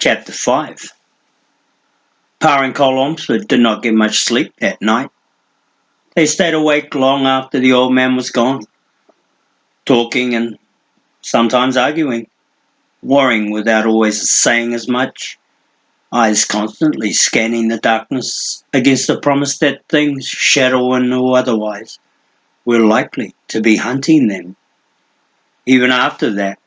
Chapter 5. Pa and Coll did not get much sleep that night. They stayed awake long after the old man was gone, talking and sometimes arguing, worrying without always saying as much, eyes constantly scanning the darkness against the promise that things, shadowy or otherwise, were likely to be hunting them. Even after that,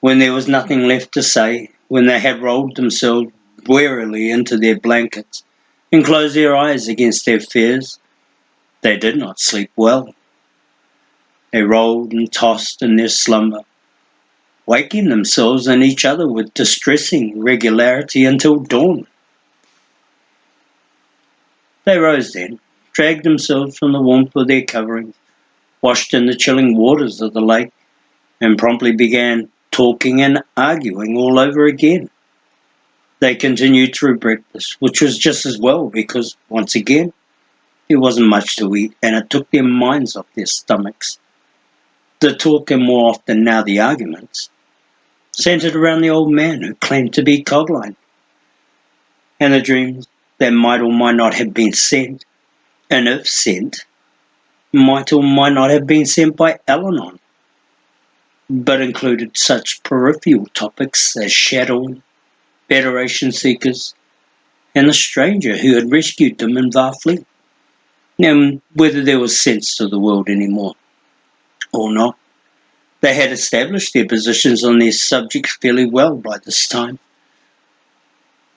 when there was nothing left to say, when they had rolled themselves wearily into their blankets and closed their eyes against their fears, they did not sleep well. They rolled and tossed in their slumber, waking themselves and each other with distressing regularity until dawn. They rose then, dragged themselves from the warmth of their coverings, washed in the chilling waters of the lake, and promptly began talking and arguing all over again. They continued through breakfast, which was just as well because, once again, there wasn't much to eat and it took their minds off their stomachs. The talk, and more often now the arguments, centered around the old man who claimed to be Cogline, and the dreams that might or might not have been sent, and if sent, might or might not have been sent by Al-Anon, but included such peripheral topics as shadowing, Federation seekers, and the stranger who had rescued them in Varfleet, and whether there was sense to the world anymore or not. They had established their positions on these subjects fairly well by this time.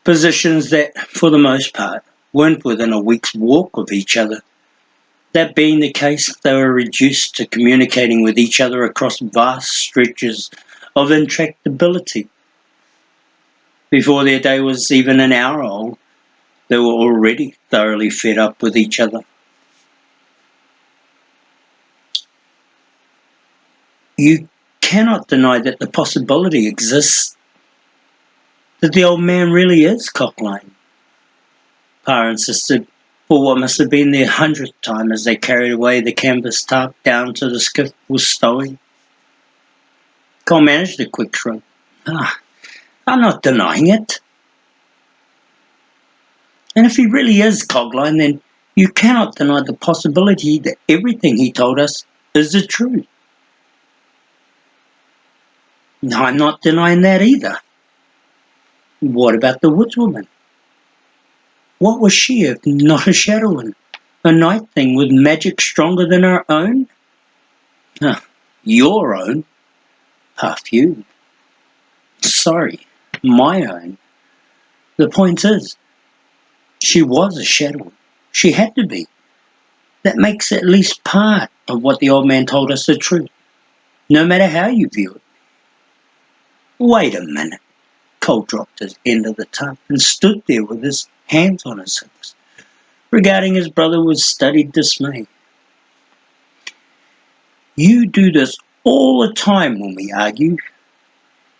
Positions that, for the most part, weren't within a week's walk of each other. That being the case, they were reduced to communicating with each other across vast stretches of intractability. Before their day was even an hour old, they were already thoroughly fed up with each other. You cannot deny that the possibility exists that the old man really is Cogline, Pa insisted, for what must have been their 100th time as they carried away the canvas tarp down to the skiff was stowing. Coll managed a quick shrug. I'm not denying it. And if he really is Cogline, then you cannot deny the possibility that everything he told us is the truth. No, I'm not denying that either. What about the woodswoman? What was she if not a shadowin'? A night thing with magic stronger than her own? Your own? Perfume. Sorry, my own. The point is, she was a shadowin'. She had to be. That makes at least part of what the old man told us the truth, no matter how you view it. Wait a minute. Coll dropped his end of the tub and stood there with his hands on his hips, regarding his brother with studied dismay. You do this all the time when we argue.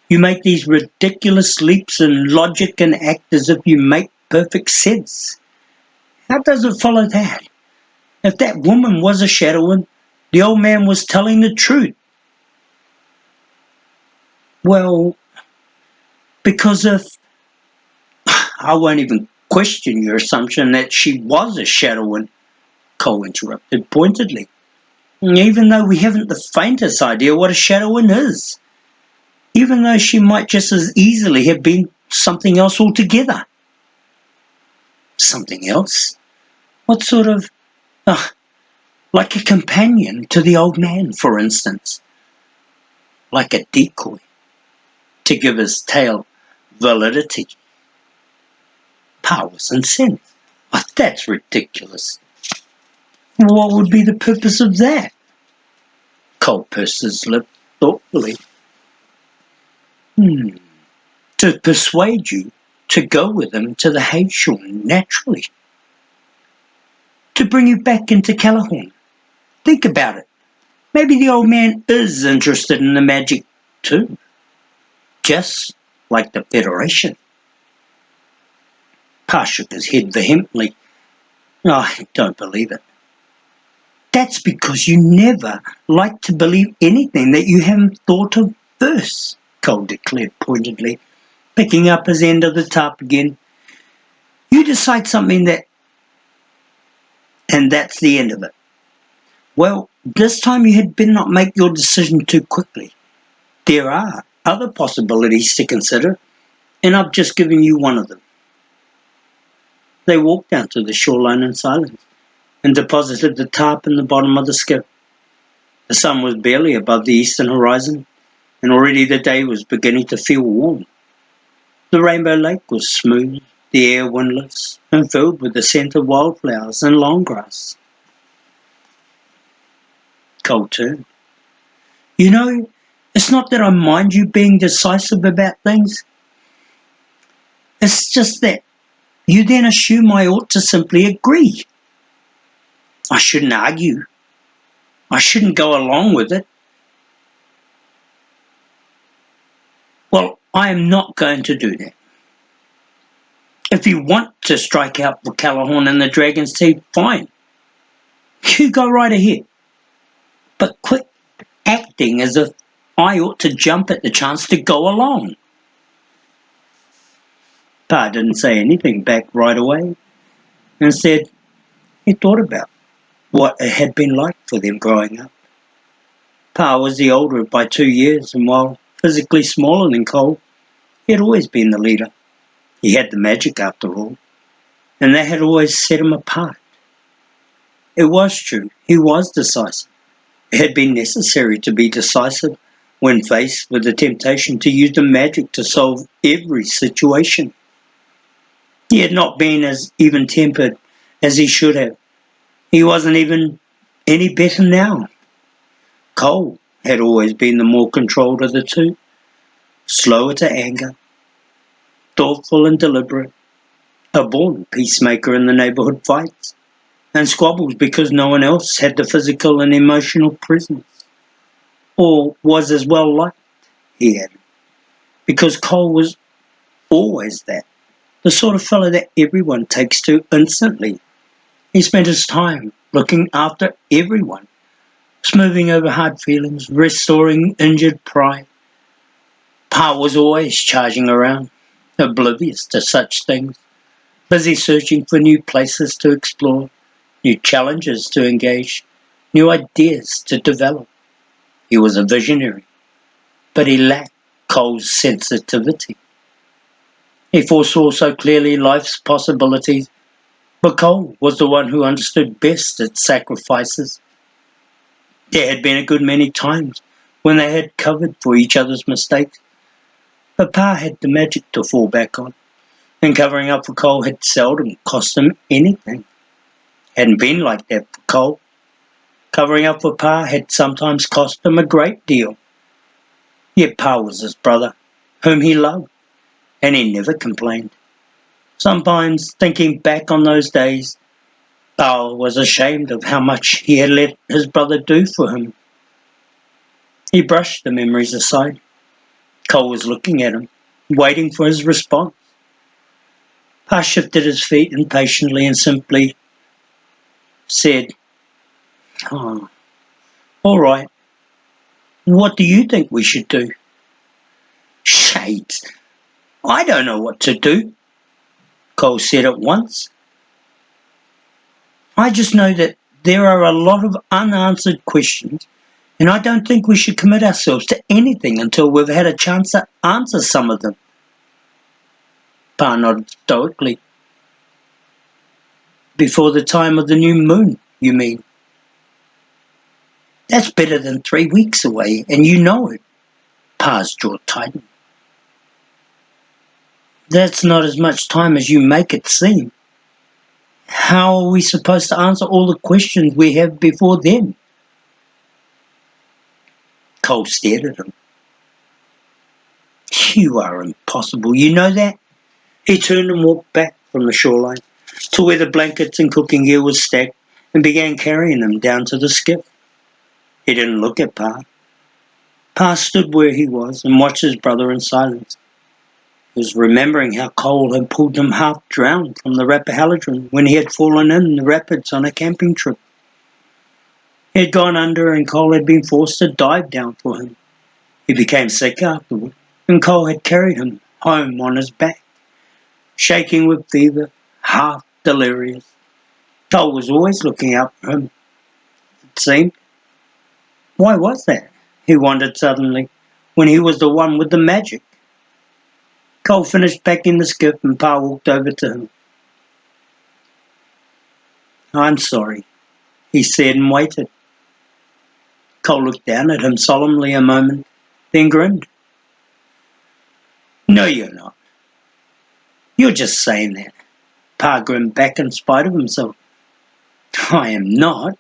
You make these ridiculous leaps in logic and act as if you make perfect sense. How does it follow that? If that woman was a shadowin', the old man was telling the truth. Well, because if... I won't even question your assumption that she was a shadowin', Coll interrupted pointedly, even though we haven't the faintest idea what a shadowin' is, even though she might just as easily have been something else altogether. Something else? What sort of... like a companion to the old man, for instance. Like a decoy, to give his tale validity. Pa was incensed. That's ridiculous. What would be the purpose of that? Coll pursed his lip thoughtfully. To persuade you to go with him to the Hayshorn naturally. To bring you back into Callahorn. Think about it. Maybe the old man is interested in the magic too. Just like the Federation. Pa shook his head vehemently. I don't believe it. That's because you never like to believe anything that you haven't thought of first, Coll declared pointedly. picking up his end of the tarp again. "You decide something and that's the end of it." "Well, this time you had better not make your decision too quickly. There are other possibilities to consider, and I've just given you one of them." They walked down to the shoreline in silence and deposited the tarp in the bottom of the skiff. The sun was barely above the eastern horizon, and already the day was beginning to feel warm. The Rainbow Lake was smooth, the air windless, and filled with the scent of wildflowers and long grass. Coll turned. "You know, it's not that I mind you being decisive about things. It's just that you then assume I ought to simply agree. I shouldn't argue. I shouldn't go along with it. Well, I am not going to do that. If you want to strike out for Callahorn and the Dragon's Teeth, fine. You go right ahead. But quit acting as if I ought to jump at the chance to go along." Pa didn't say anything back right away. Instead, he thought about what it had been like for them growing up. Pa was the older by 2 years, and while physically smaller than Coll, he had always been the leader. He had the magic after all, and that had always set him apart. It was true, he was decisive. It had been necessary to be decisive when faced with the temptation to use the magic to solve every situation. He had not been as even-tempered as he should have. He wasn't even any better now. Coll had always been the more controlled of the two, slower to anger, thoughtful and deliberate, a born peacemaker in the neighbourhood fights, and squabbles because no one else had the physical and emotional presence, or was as well liked, he added, because Coll was always that, the sort of fellow that everyone takes to instantly. He spent his time looking after everyone, smoothing over hard feelings, restoring injured pride. Pa was always charging around, oblivious to such things, busy searching for new places to explore, new challenges to engage, new ideas to develop. He was a visionary, but he lacked Coll's sensitivity. He foresaw so clearly life's possibilities, but Coll was the one who understood best its sacrifices. There had been a good many times when they had covered for each other's mistakes, but Pa had the magic to fall back on, and covering up for Coll had seldom cost him anything. Hadn't been like that for Coll. Covering up for Pa had sometimes cost him a great deal. Yet Pa was his brother, whom he loved, and he never complained. Sometimes, thinking back on those days, Pa was ashamed of how much he had let his brother do for him. He brushed the memories aside. Coll was looking at him, waiting for his response. Pa shifted his feet impatiently and simply said, "Oh, all right. What do you think we should do?" "Shades, I don't know what to do," Coll said at once. "I just know that there are a lot of unanswered questions, and I don't think we should commit ourselves to anything until we've had a chance to answer some of them." Pa nodded stoically. "Before the time of the new moon, you mean?" "That's better than 3 weeks away, and you know it." Pa's jaw tightened. "That's not as much time as you make it seem. How are we supposed to answer all the questions we have before then?" Coll stared at him. "You are impossible, you know that?" He turned and walked back from the shoreline to where the blankets and cooking gear was stacked and began carrying them down to the skiff. He didn't look at Pa. Pa stood where he was and watched his brother in silence. He was remembering how Coll had pulled him half drowned from the Rappahalladran when he had fallen in the rapids on a camping trip. He had gone under and Coll had been forced to dive down for him. He became sick afterward, and Coll had carried him home on his back, shaking with fever, half delirious. Coll was always looking out for him, it seemed. Why was that? He wondered suddenly, when he was the one with the magic. Coll finished packing the skiff and Pa walked over to him. "I'm sorry," he said and waited. Coll looked down at him solemnly a moment, then grinned. "No, you're not. You're just saying that." Pa grinned back in spite of himself. "I am not."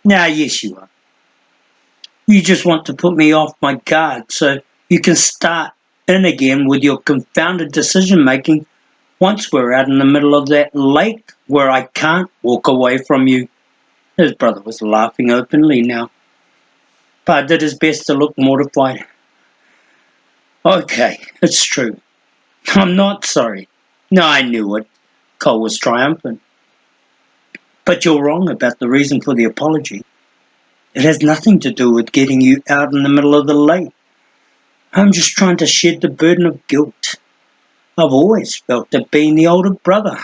"Now, yes, you are. You just want to put me off my guard so you can start in again with your confounded decision-making once we're out in the middle of that lake where I can't walk away from you." His brother was laughing openly now. Pa did his best to look mortified. "Okay, it's true. I'm not sorry." "No, I knew it." Coll was triumphant. "But you're wrong about the reason for the apology. It has nothing to do with getting you out in the middle of the lake. I'm just trying to shed the burden of guilt. I've always felt that being the older brother."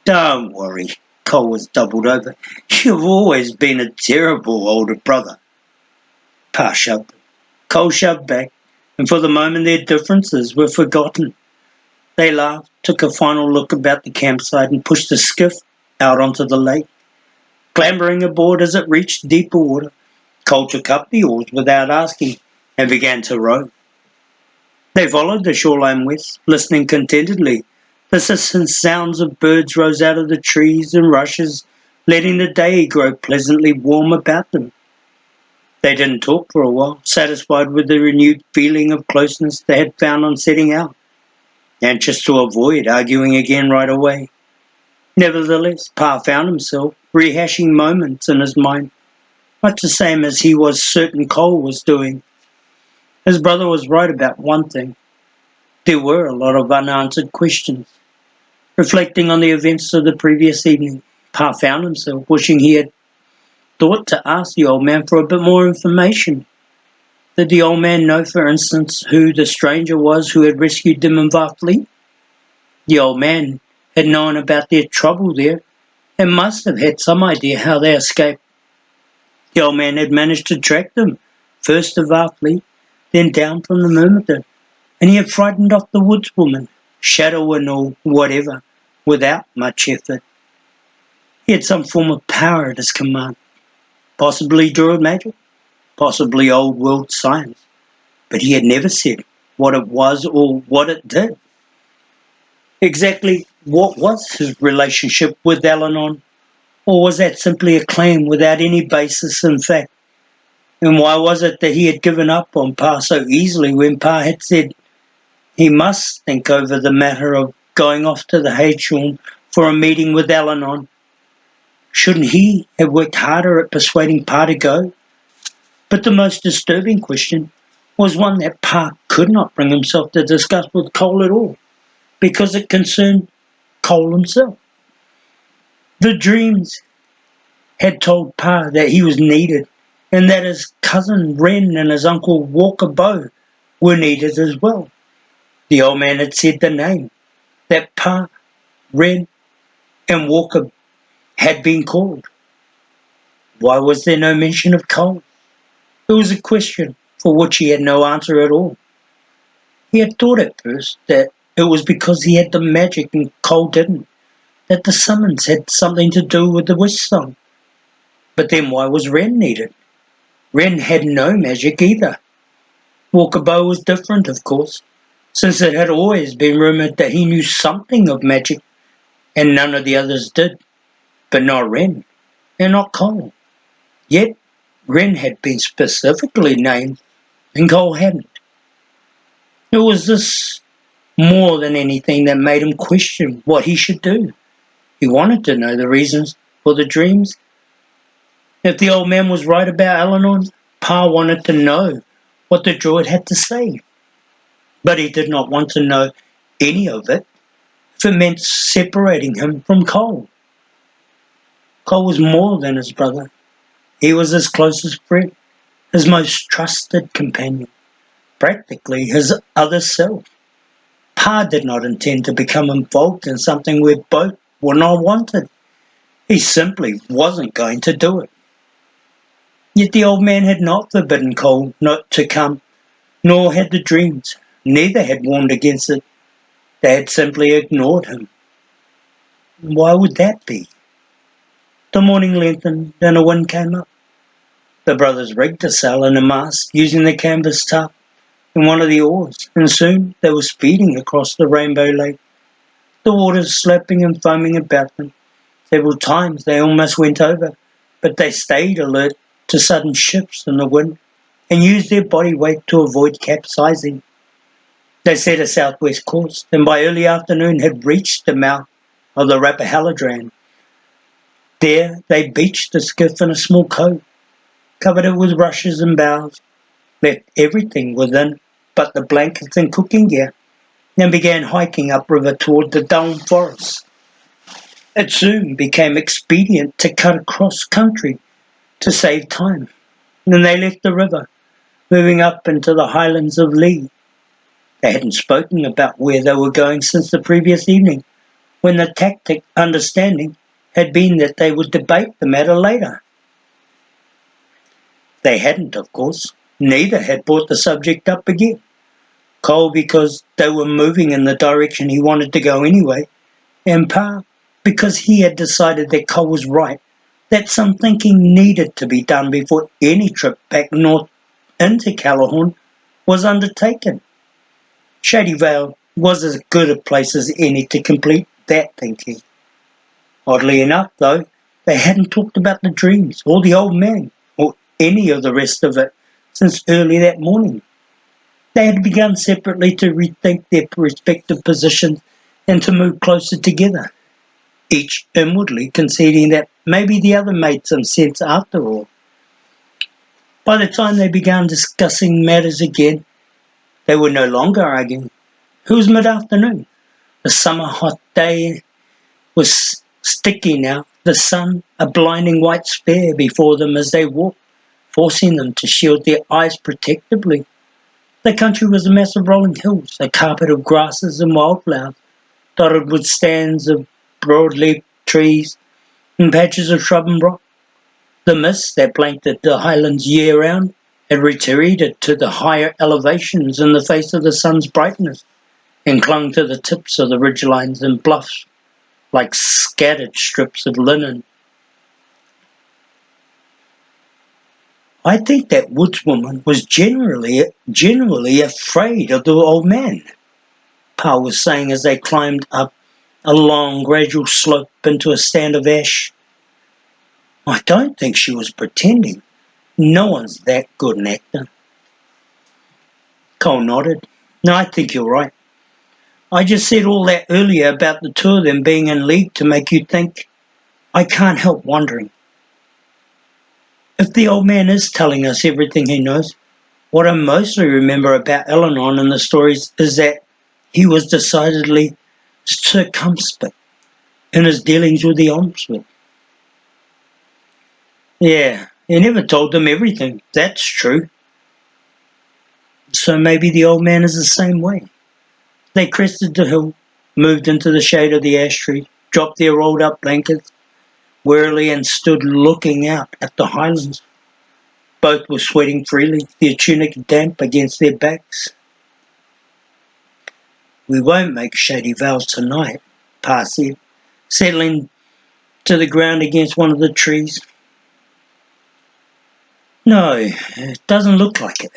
"Don't worry." Coll was doubled over. "You've always been a terrible older brother." Pa shoved him. Coll shoved back, and for the moment their differences were forgotten. They laughed, took a final look about the campsite, and pushed the skiff out onto the lake. Clambering aboard as it reached deeper water, Coll took up the oars without asking and began to row. They followed the shoreline west, listening contentedly. The distant sounds of birds rose out of the trees and rushes, letting the day grow pleasantly warm about them. They didn't talk for a while, satisfied with the renewed feeling of closeness they had found on setting out, anxious to avoid arguing again right away. Nevertheless, Pa found himself rehashing moments in his mind, much the same as he was certain Coll was doing. His brother was right about one thing. There were a lot of unanswered questions. Reflecting on the events of the previous evening, Pa found himself wishing he had thought to ask the old man for a bit more information. Did the old man know, for instance, who the stranger was who had rescued them in Varfleet? The old man had known about their trouble there and must have had some idea how they escaped. The old man had managed to track them, first to Varfleet, then down from the Myrmidon, and he had frightened off the woodswoman, shadow and all, whatever, without much effort. He had some form of power at his command, possibly druid magic, possibly old world science, but he had never said what it was or what it did. Exactly what was his relationship with Alanon, or was that simply a claim without any basis in fact? And why was it that he had given up on Pa so easily when Pa had said he must think over the matter of going off to the Haechorn for a meeting with Alanon? Shouldn't he have worked harder at persuading Pa to go? But the most disturbing question was one that Pa could not bring himself to discuss with Coll at all, because it concerned Coll himself. The dreams had told Pa that he was needed, and that his cousin Wren and his uncle Walker Bow were needed as well. The old man had said the name that Pa, Wren, and Walker had been called. Why was there no mention of Coll? It was a question for which he had no answer at all. He had thought at first that it was because he had the magic and Coll didn't, that the summons had something to do with the wish song. But then why was Wren needed? Wren had no magic either. Walker Bow was different, of course, since it had always been rumoured that he knew something of magic, and none of the others did, but not Wren, and not Coll. Yet Wren had been specifically named, and Coll hadn't. It was this more than anything that made him question what he should do. He wanted to know the reasons for the dreams. If the old man was right about Eleanor, Pa wanted to know what the druid had to say. But he did not want to know any of it if it meant separating him from Coll. Coll was more than his brother. He was his closest friend, his most trusted companion. practically his other self. Pa did not intend to become involved in something we both were not wanted. He simply wasn't going to do it. Yet the old man had not forbidden Coll not to come, nor had the dreams. Neither had warned against it. They had simply ignored him. Why would that be? The morning lengthened and a wind came up. The brothers rigged a sail and a mast using the canvas tarp and one of the oars, and soon they were speeding across the Rainbow Lake, the waters slapping and foaming about them. Several times they almost went over, but they stayed alert to sudden shifts in the wind and used their body weight to avoid capsizing. They set a southwest course, and by early afternoon had reached the mouth of the Rappahalladran. There they beached the skiff in a small cove, covered it with rushes and boughs, left everything within but the blankets and cooking gear, and began hiking upriver toward the Dome Forest. It soon became expedient to cut across country to save time. Then they left the river, moving up into the highlands of Lee. They hadn't spoken about where they were going since the previous evening, when the tacit understanding had been that they would debate the matter later. They hadn't, of course. Neither had brought the subject up again. Coll because they were moving in the direction he wanted to go anyway, and Pa because he had decided that Coll was right, that some thinking needed to be done before any trip back north into Callahorn was undertaken. Shady Vale was as good a place as any to complete that thinking. Oddly enough, though, they hadn't talked about the dreams, or the old man, or any of the rest of it since early that morning. They had begun separately to rethink their respective positions and to move closer together, each inwardly conceding that maybe the other made some sense after all. By the time they began discussing matters again, they were no longer arguing. It was mid-afternoon. The summer hot day was sticky now, the sun a blinding white sphere before them as they walked, forcing them to shield their eyes protectively. The country was a mass of rolling hills, a carpet of grasses and wildflowers, dotted with stands of broad-leaved trees and patches of shrub and rock. The mist that blanketed the highlands year-round had retreated to the higher elevations in the face of the sun's brightness and clung to the tips of the ridgelines and bluffs like scattered strips of linen. I think that woodswoman was generally afraid of the old man, Pa was saying as they climbed up a long, gradual slope into a stand of ash. I don't think she was pretending. No one's that good an actor. Coll nodded. No, I think you're right. I just said all that earlier about the two of them being in league to make you think. I can't help wondering. If the old man is telling us everything he knows, what I mostly remember about Eleanor and the stories is that he was decidedly circumspect in his dealings with the Omsword. Yeah, he never told them everything, that's true. So maybe the old man is the same way. They crested the hill, moved into the shade of the ash tree, dropped their rolled up blankets wearily and stood looking out at the highlands. Both were sweating freely, their tunic damp against their backs. We won't make Shady Vale tonight, Pa said, settling to the ground against one of the trees. No, it doesn't look like it.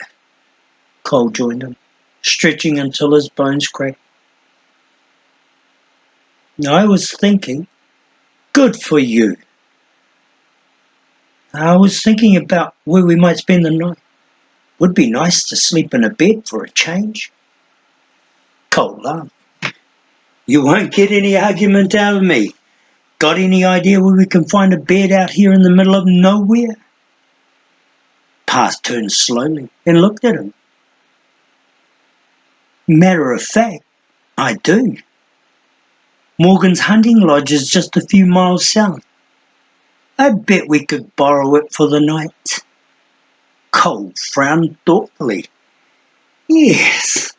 Coll joined him, stretching until his bones cracked. I was thinking, good for you. I was thinking about where we might spend the night. Would be nice to sleep in a bed for a change. Coll laughed. You won't get any argument out of me. Got any idea where we can find a bed out here in the middle of nowhere? Pa turned slowly and looked at him. Matter of fact, I do. Morgan's hunting lodge is just a few miles south. I bet we could borrow it for the night. Coll frowned thoughtfully. Yes,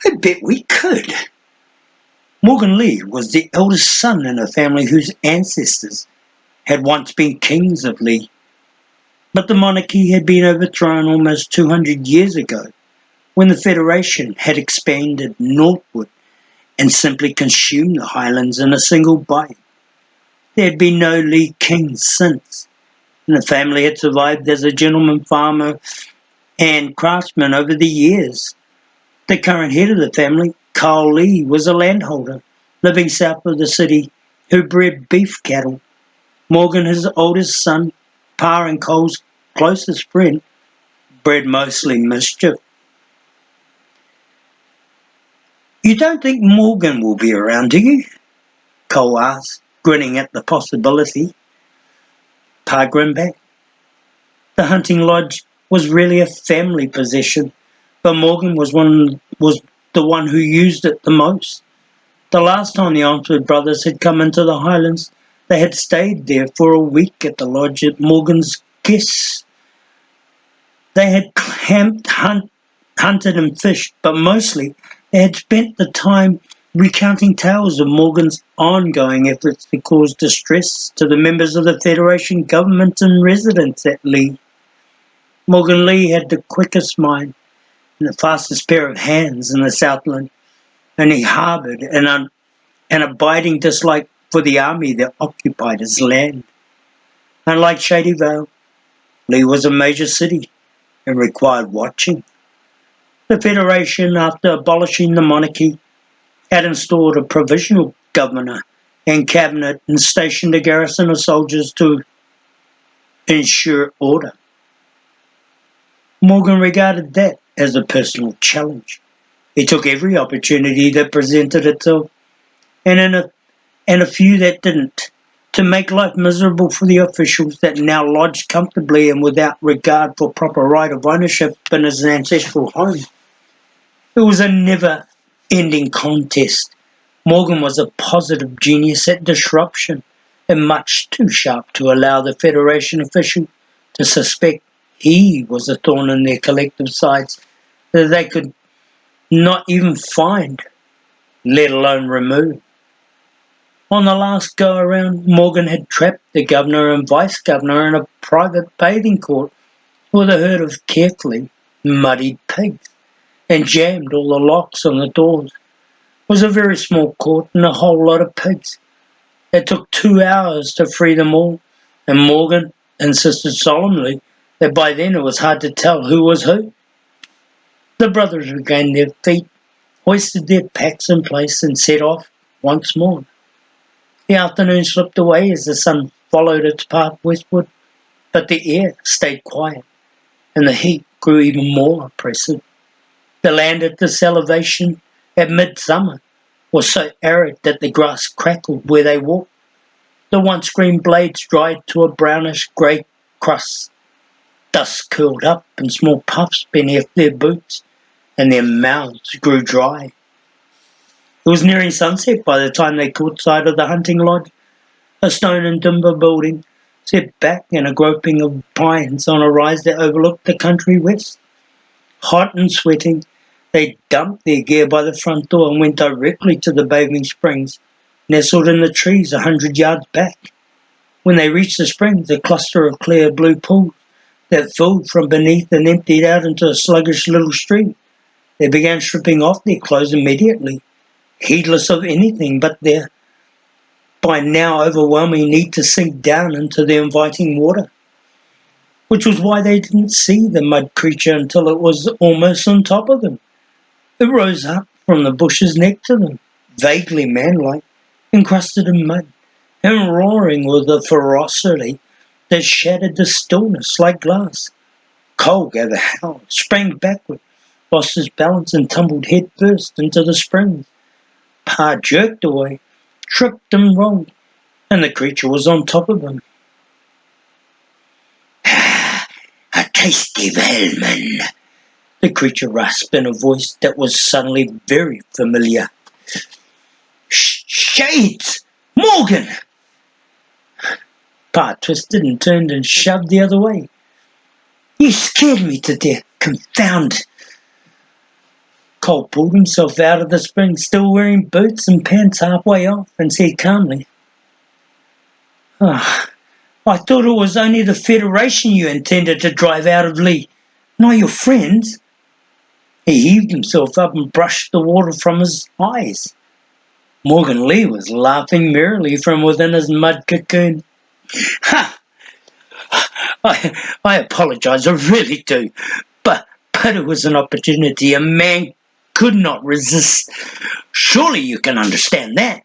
I bet we could. Morgan Lee was the eldest son in a family whose ancestors had once been kings of Lee, but the monarchy had been overthrown almost 200 years ago when the Federation had expanded northward and simply consumed the highlands in a single bite. There had been no Lee kings since, and the family had survived as a gentleman farmer and craftsman over the years. The current head of the family, Coll Lee, was a landholder living south of the city who bred beef cattle. Morgan, his oldest son, Pa and Coll's closest friend, bred mostly mischief. You don't think Morgan will be around, do you? Coll asked, grinning at the possibility. Pa grinned back. The hunting lodge was really a family possession, but Morgan was the one who used it the most. The last time the Armsford brothers had come into the Highlands, they had stayed there for a week at the lodge at Morgan's guests. They had hunted and fished, but mostly they had spent the time recounting tales of Morgan's ongoing efforts to cause distress to the members of the Federation government and residents at Lee. Morgan Lee had the quickest mind and the fastest pair of hands in the Southland, and he harboured an abiding dislike for the army that occupied his land. Unlike Shady Vale, Lee was a major city and required watching. The Federation, after abolishing the monarchy, had installed a provisional governor and cabinet and stationed a garrison of soldiers to ensure order. Morgan regarded that as a personal challenge. He took every opportunity that presented itself, and a few that didn't, to make life miserable for the officials that now lodged comfortably and without regard for proper right of ownership in his ancestral home. It was a never-ending contest. Morgan was a positive genius at disruption, and much too sharp to allow the Federation official to suspect he was a thorn in their collective sides that they could not even find, let alone remove. On the last go-around, Morgan had trapped the governor and vice-governor in a private bathing court with a herd of carefully muddied pigs, and jammed all the locks on the doors. It was a very small court and a whole lot of pigs. It took 2 hours to free them all, and Morgan insisted solemnly that by then it was hard to tell who was who. The brothers regained their feet, hoisted their packs in place, and set off once more. The afternoon slipped away as the sun followed its path westward, but the air stayed quiet, and the heat grew even more oppressive. The land at this elevation at midsummer was so arid that the grass crackled where they walked. The once green blades dried to a brownish grey crust. Dust curled up in small puffs beneath their boots, and their mouths grew dry. It was nearing sunset by the time they caught sight of the hunting lodge, a stone and timber building set back in a grouping of pines on a rise that overlooked the country west. Hot and sweating, they dumped their gear by the front door and went directly to the bathing springs, nestled in the trees 100 yards back. When they reached the springs, a cluster of clear blue pools that filled from beneath and emptied out into a sluggish little stream, they began stripping off their clothes immediately, heedless of anything but their by now overwhelming need to sink down into the inviting water, which was why they didn't see the mud creature until it was almost on top of them. It rose up from the bushes next to them, vaguely manlike, encrusted in mud, and roaring with a ferocity that shattered the stillness like glass. Coll gave a howl, sprang backward, lost his balance, and tumbled head first into the springs. Pa jerked away, tripped and rolled, and the creature was on top of him. A tasty whaleman, the creature rasped in a voice that was suddenly very familiar. Shades! Morgan! Pa twisted and turned and shoved the other way. You scared me to death, confound! Coll pulled himself out of the spring, still wearing boots and pants halfway off, and said calmly, "Ah, I thought it was only the Federation you intended to drive out of Lee, not your friends." He heaved himself up and brushed the water from his eyes. Morgan Lee was laughing merrily from within his mud cocoon. "Ha! I apologize, I really do. But it was an opportunity a man could not resist. Surely you can understand that."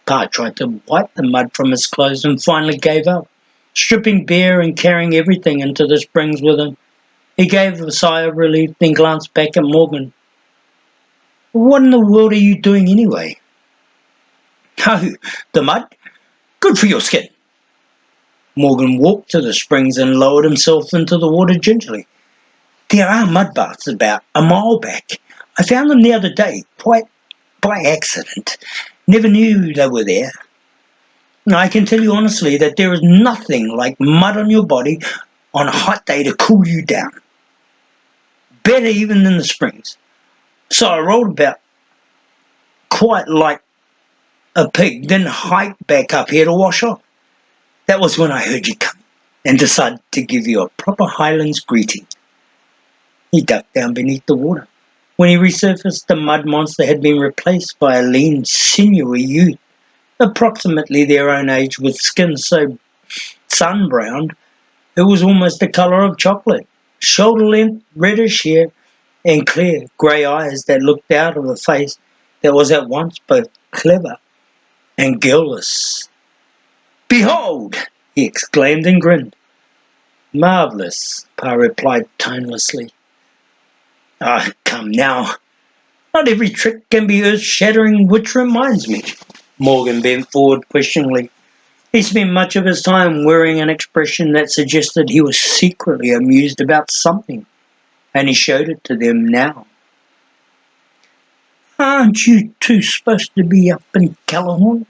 Pa tried to wipe the mud from his clothes and finally gave up, stripping bare and carrying everything into the springs with him. He gave a sigh of relief, then glanced back at Morgan. "What in the world are you doing anyway?" "Oh, the mud? Good for your skin." Morgan walked to the springs and lowered himself into the water gingerly. "There are mud baths about a mile back. I found them the other day, quite by accident. Never knew they were there. I can tell you honestly that there is nothing like mud on your body on a hot day to cool you down. Better even than the springs. So I rolled about quite like a pig, then hiked back up here to wash off. That was when I heard you come and decided to give you a proper Highlands greeting." He ducked down beneath the water. When he resurfaced, the mud monster had been replaced by a lean, sinewy youth, approximately their own age, with skin so sun-browned it was almost the colour of chocolate, shoulder-length, reddish hair, and clear, grey eyes that looked out of a face that was at once both clever and girlless. "Behold!" he exclaimed and grinned. "Marvellous," Pa replied tonelessly. "Ah, come now. Not every trick can be earth-shattering, which reminds me." Morgan bent forward questioningly. He spent much of his time wearing an expression that suggested he was secretly amused about something, and he showed it to them now. "Aren't you two supposed to be up in Callahorn?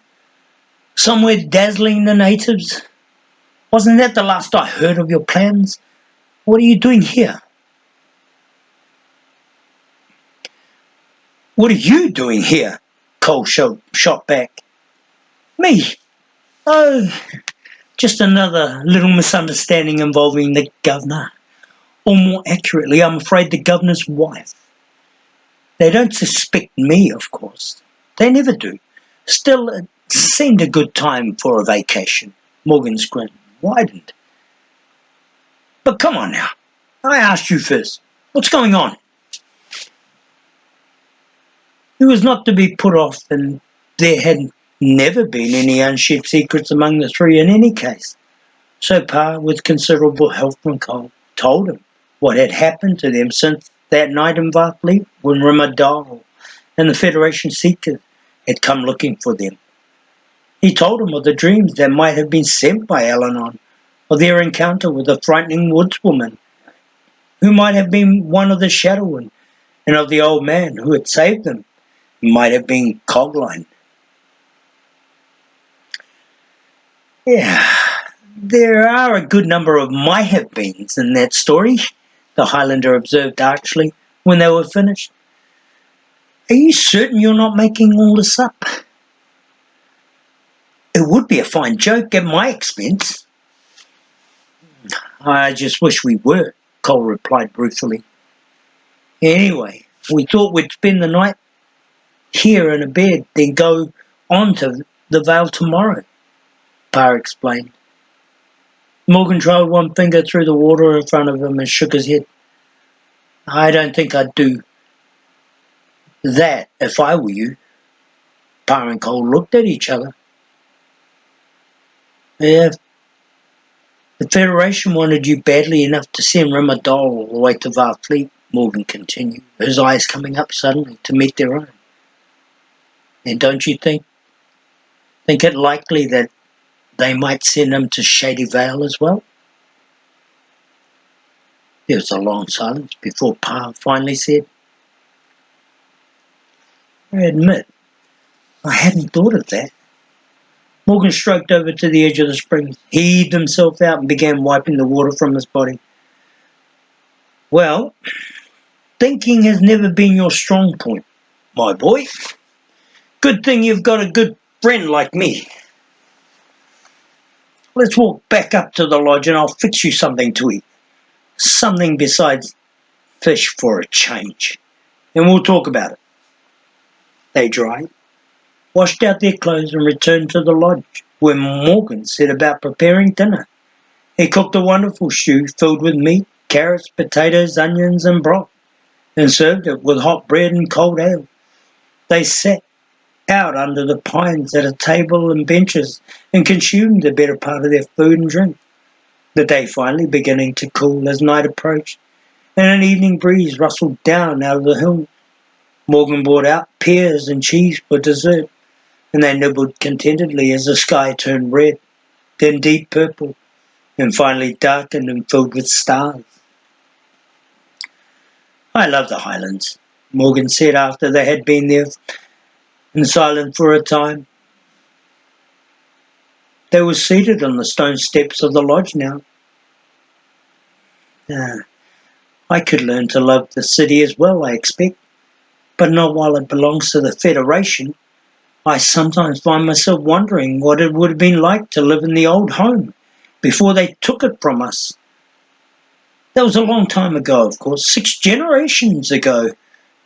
Somewhere dazzling the natives? Wasn't that the last I heard of your plans? What are you doing here?" "What are you doing here?" Coll shot back. "Me? Oh, just another little misunderstanding involving the governor. Or more accurately, I'm afraid the governor's wife. They don't suspect me, of course. They never do. Still, it seemed a good time for a vacation." Morgan's grin widened. "But come on now. I asked you first. What's going on?" He was not to be put off, and there had never been any unshared secrets among the three in any case. So Pa, with considerable help from Coll, told him what had happened to them since that night in Varfleet when Rimadal and the Federation Seekers had come looking for them. He told him of the dreams that might have been sent by Alanon, of their encounter with the frightening woodswoman, who might have been one of the Shadowmen, and of the old man who had saved them, who might have been Cogline. "Yeah, there are a good number of might-have-beens in that story," the Highlander observed archly when they were finished. "Are you certain you're not making all this up? It would be a fine joke at my expense." "I just wish we were," Coll replied ruefully. "Anyway, we thought we'd spend the night here in a bed, then go on to the Vale tomorrow," Pa explained. Morgan trailed one finger through the water in front of him and shook his head. "I don't think I'd do that if I were you." Pa and Coll looked at each other. "If the Federation wanted you badly enough to send Rimadol all the way to Varfleet," Morgan continued, his eyes coming up suddenly to meet their own, "then don't you think it likely that they might send him to Shady Vale as well?" There was a long silence before Pa finally said, "I admit, I hadn't thought of that." Morgan stroked over to the edge of the springs, heaved himself out and began wiping the water from his body. "Well, Thinking has never been your strong point, my boy. Good thing you've got a good friend like me. Let's walk back up to the lodge and I'll fix you something to eat. Something besides fish for a change. And we'll talk about it. They dried, washed out their clothes and returned to the lodge, where Morgan set about preparing dinner. He cooked a wonderful stew filled with meat, carrots, potatoes, onions and broth, and served it with hot bread and cold ale. They sat out under the pines at a table and benches and consumed the better part of their food and drink, the day finally beginning to cool as night approached, and an evening breeze rustled down out of the hills. Morgan brought out pears and cheese for dessert, and they nibbled contentedly as the sky turned red, then deep purple, and finally darkened and filled with stars. "I love the Highlands," Morgan said after they had been there in silence for a time. They were seated on the stone steps of the lodge now. I could learn to love the city as well, I expect, but not while it belongs to the Federation. I sometimes find myself wondering what it would have been like to live in the old home before they took it from us. That was a long time ago, of course, 6 generations ago.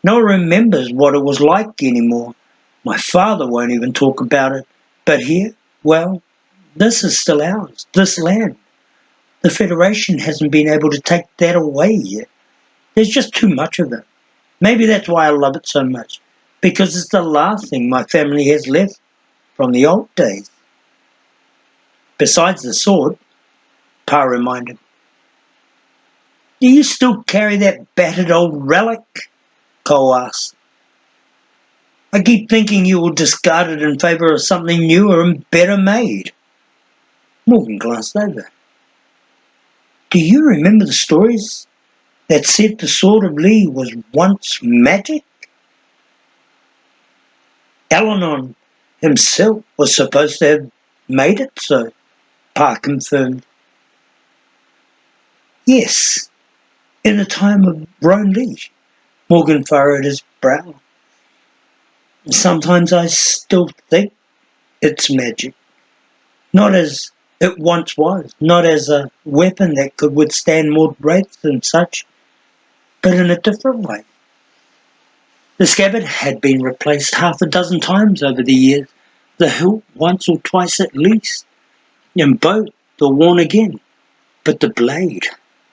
No one remembers what it was like anymore. My father won't even talk about it. But here, well, this is still ours, this land. The Federation hasn't been able to take that away yet. There's just too much of it. Maybe that's why I love it so much, because it's the last thing my family has left from the old days. Besides the sword, Pa reminded. Do you still carry that battered old relic? Coll asked. I keep thinking you will discard it in favour of something newer and better made. Morgan glanced over. Do you remember the stories that said the sword of Lee was once magic? Alanon himself was supposed to have made it so, Pa confirmed. Yes, in the time of Roan Lee. Morgan furrowed his brow. Sometimes I still think it's magic. Not as it once was, not as a weapon that could withstand more wraiths and such, but in a different way. The scabbard had been replaced half a dozen times over the years, the hilt once or twice at least, and both were worn again. But the blade,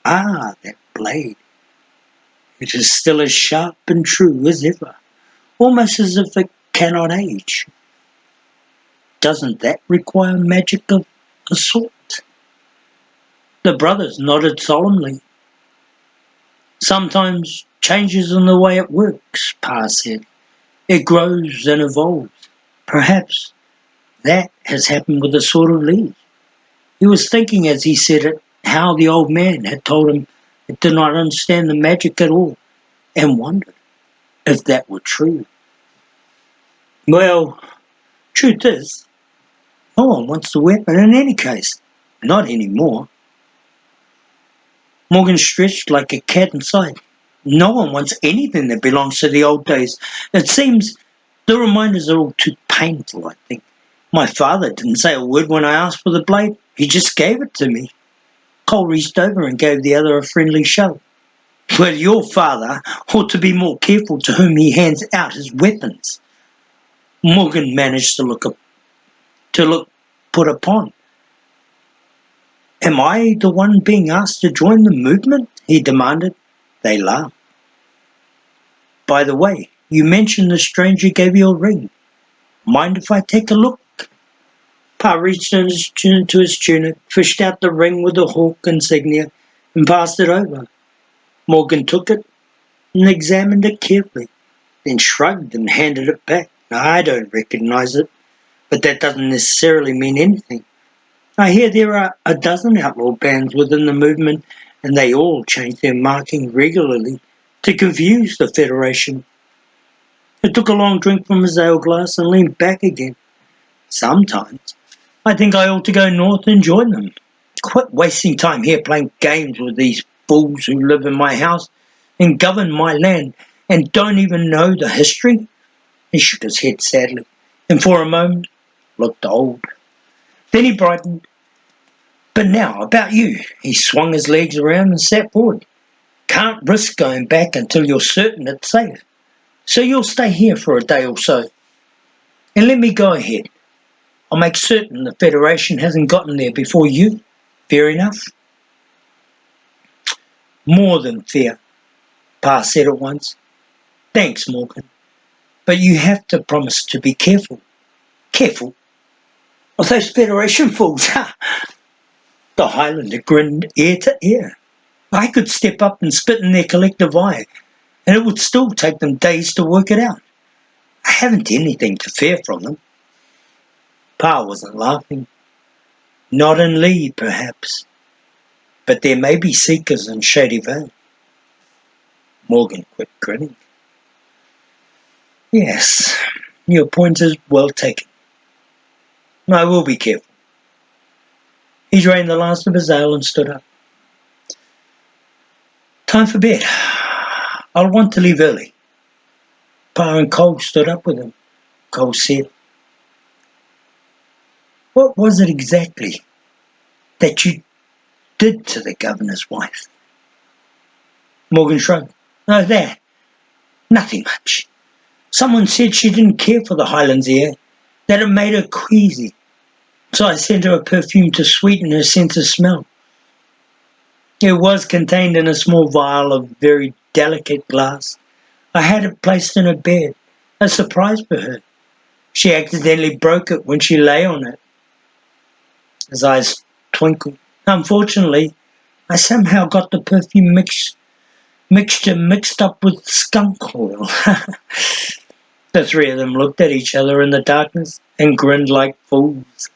that blade, it is still as sharp and true as ever, almost as if it cannot age. Doesn't that require magic of a sort? The brothers nodded solemnly. Sometimes changes in the way it works, Pa said. It grows and evolves. Perhaps that has happened with the sword of Lee. He was thinking as he said it how the old man had told him it did not understand the magic at all, and wondered if that were true. Well, truth is, no one wants the weapon in any case. Not anymore. Morgan stretched like a cat inside. No one wants anything that belongs to the old days. It seems the reminders are all too painful, I think. My father didn't say a word when I asked for the blade. He just gave it to me. Coll reached over and gave the other a friendly shove. Well, your father ought to be more careful to whom he hands out his weapons. Morgan managed to look put upon. Am I the one being asked to join the movement? He demanded. They laughed. By the way, you mentioned the stranger gave you a ring. Mind if I take a look? Pa reached into his tunic, fished out the ring with the hawk insignia, and passed it over. Morgan took it and examined it carefully, then shrugged and handed it back. I don't recognize it, but that doesn't necessarily mean anything. I hear there are a dozen outlaw bands within the movement, and they all change their marking regularly to confuse the Federation. He took a long drink from his ale glass and leaned back again. Sometimes I think I ought to go north and join them. Quit wasting time here playing games with these fools who live in my house. and govern my land and don't even know the history?" He shook his head sadly, and for a moment looked old. Then he brightened. "But now, about you." He swung his legs around and sat forward. "Can't risk going back until you're certain it's safe. So you'll stay here for a day or so. And let me go ahead. I'll make certain the Federation hasn't gotten there before you. Fair enough?" "More than fair," Pa said at once. "Thanks, Morgan. But you have to promise to be careful." "Careful? Of those Federation fools?" The Highlander grinned ear to ear. "I could step up and spit in their collective eye, and it would still take them days to work it out. I haven't anything to fear from them." Pa wasn't laughing. "Not in Lee, perhaps. But there may be seekers in Shady Vale." Morgan quit grinning. "Yes, your point is well taken. I will be careful." He drained the last of his ale and stood up. "Time for bed. I'll want to leave early." Pa and Coll stood up with him. Coll said, "What was it exactly that you did to the governor's wife?" Morgan shrugged. "Oh, that. Nothing much. Someone said she didn't care for the Highlands air, that it made her queasy. So I sent her a perfume to sweeten her sense of smell. It was contained in a small vial of very delicate glass. I had it placed in her bed, a surprise for her. She accidentally broke it when she lay on it." His eyes twinkled. "Unfortunately, I somehow got the perfume mixture mixed up with skunk oil." The three of them looked at each other in the darkness and grinned like fools.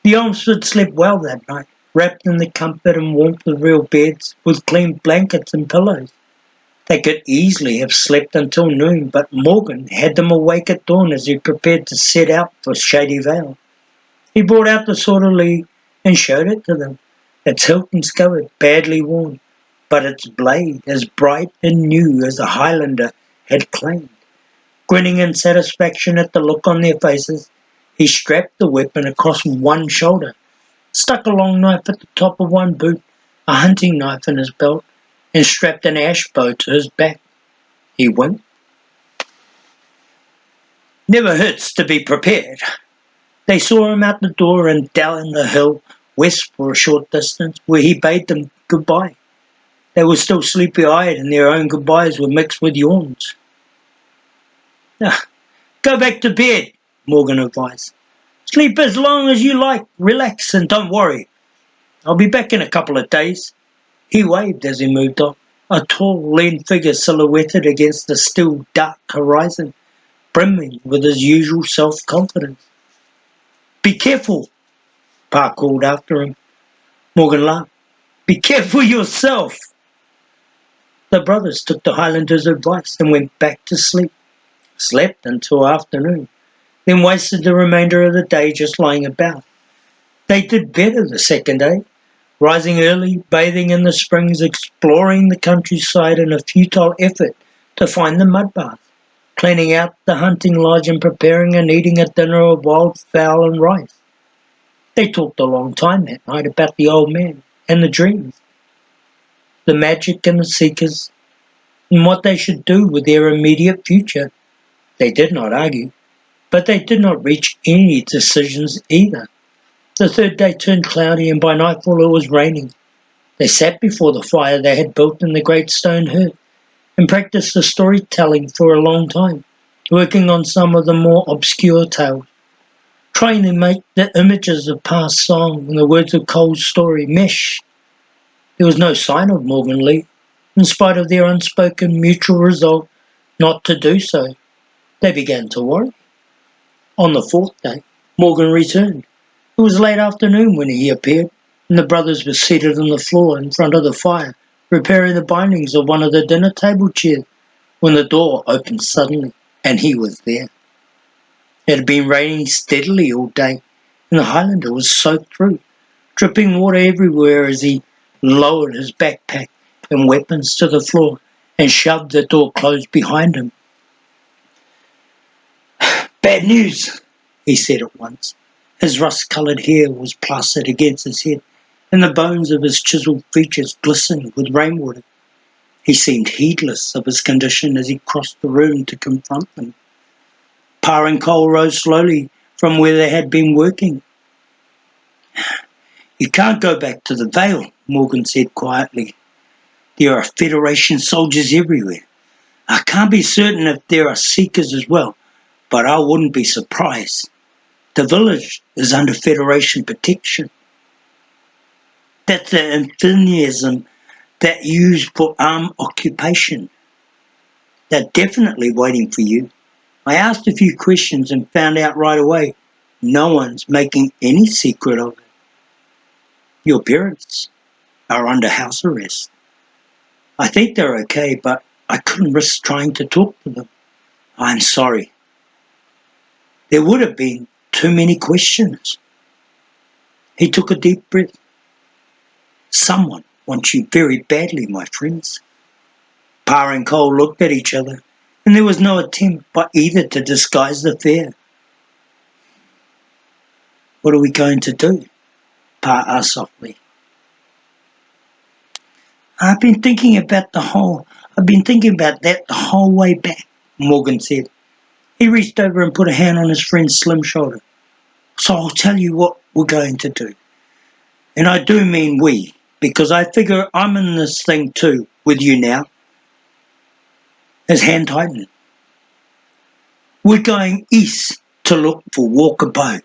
The Olmsted slept well that night, wrapped in the comfort and warmth of real beds, with clean blankets and pillows. They could easily have slept until noon, but Morgan had them awake at dawn as he prepared to set out for Shady Vale. He brought out the sortie and showed it to them. Its hilt and scabbard badly worn, but its blade as bright and new as the Highlander had claimed. Grinning in satisfaction at the look on their faces, he strapped the weapon across one shoulder, stuck a long knife at the top of one boot, a hunting knife in his belt, and strapped an ash bow to his back. He winked. "Never hurts to be prepared." They saw him out the door and down the hill west for a short distance, where he bade them goodbye. They were still sleepy-eyed, and their own goodbyes were mixed with yawns. "Go back to bed," Morgan advised. "Sleep as long as you like, relax, and don't worry. I'll be back in a couple of days." He waved as he moved off, a tall, lean figure silhouetted against the still dark horizon, brimming with his usual self-confidence. "Be careful," Pa called after him. Morgan laughed. "Be careful yourself." The brothers took the Highlander's advice and went back to sleep. Slept until afternoon, then wasted the remainder of the day just lying about. They did better the second day, rising early, bathing in the springs, exploring the countryside in a futile effort to find the mud bath, cleaning out the hunting lodge and preparing and eating a dinner of wild fowl and rice. They talked a long time that night about the old man and the dreams, the magic and the seekers, and what they should do with their immediate future. They did not argue, but they did not reach any decisions either. The third day turned cloudy, and by nightfall it was raining. They sat before the fire they had built in the great stone hut and practiced the storytelling for a long time, working on some of the more obscure tales, trying to make the images of past song and the words of Coll's story mesh. There was no sign of Morgan Lee, in spite of their unspoken mutual resolve not to do so. They began to worry. On the fourth day, Morgan returned. It was late afternoon when he appeared, and the brothers were seated on the floor in front of the fire, repairing the bindings of one of the dinner table chairs, when the door opened suddenly, and he was there. It had been raining steadily all day, and the Highlander was soaked through, dripping water everywhere as he lowered his backpack and weapons to the floor and shoved the door closed behind him. "Bad news," he said at once. His rust-coloured hair was plastered against his head, and the bones of his chiselled features glistened with rainwater. He seemed heedless of his condition as he crossed the room to confront them. Pa and Coll rose slowly from where they had been working. "You can't go back to the Vale," Morgan said quietly. "There are Federation soldiers everywhere. I can't be certain if there are Seekers as well, but I wouldn't be surprised. The village is under Federation protection." "That's the euphemism that used for armed occupation. They're definitely waiting for you. I asked a few questions and found out right away no one's making any secret of it. Your parents are under house arrest. I think they're okay, but I couldn't risk trying to talk to them. I'm sorry. There would have been too many questions." He took a deep breath. "Someone wants you very badly, my friends." Pa and Coll looked at each other, and there was no attempt by either to disguise the fear. "What are we going to do?" Pa asked softly. I've been thinking about that the whole way back," Morgan said. He reached over and put a hand on his friend's slim shoulder. "So I'll tell you what we're going to do. And I do mean we, because I figure I'm in this thing too, with you now." His hand tightened. "We're going east to look for Walker Bow.